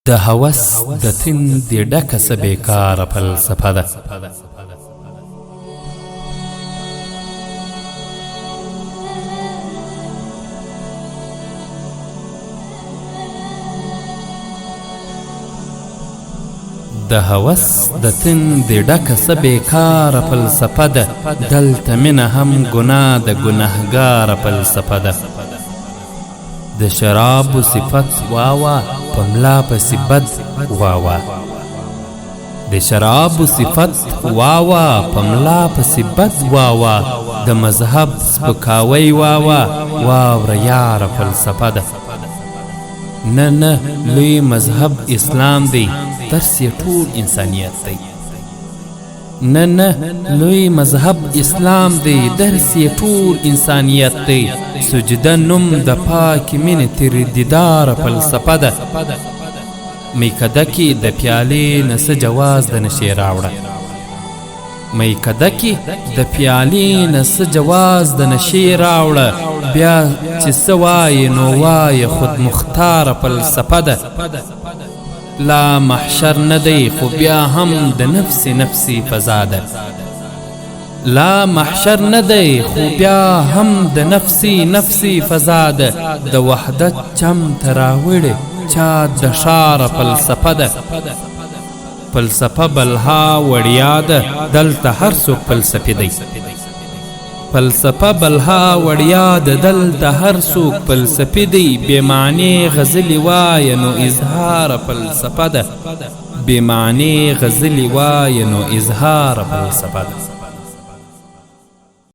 د هوس د تندې ډکه څه بېکاره فلسفه ده. د هوس د تندې ډکه څه بېکاره فلسفه ده. دلته مینه هم ګناه د ګنهګاره فلسفه ده. د شرابو صفت واوا په ملا پسې بد واوا. د شرابو صفت واوا په ملا پسې بد واوا. د مذهب سپکاوی واوا واوره یاره فلسفه ده. نه نه لوی مذهب اسلام دی، درس یې ټول انسانیت دی. نه نه لوی مذهب اسلام دی، درس یې ټول انسانیت دی. سجده نوم د پاک مینې تر دیداره فلسفه ده. میکده کې د پیالې نه څه جواز د نشې راوړه. میکده کې د پیالې نه څه جواز د نشې راوړه. بیا چې څه وایې نو وایې خود مختاره فلسفه ده. لا محشر نه دی خو بیا هم د نفسي فضا ده. لا محشر نه دی خو بیا هم د نفسي فضا ده. د وحدت چم ته راوړې چا د ښاره فلسفه ده. فلسفه بلها وړیا ده، دلته هر څوک فلسفي دی. فلسفه بلها وړیا ده، دلته هر څوک فلسفي دی. بې معنی غزلې وایه نو اظهاره فلسفه ده. بې معنی غزلې وایه نو اظهاره فلسفه ده.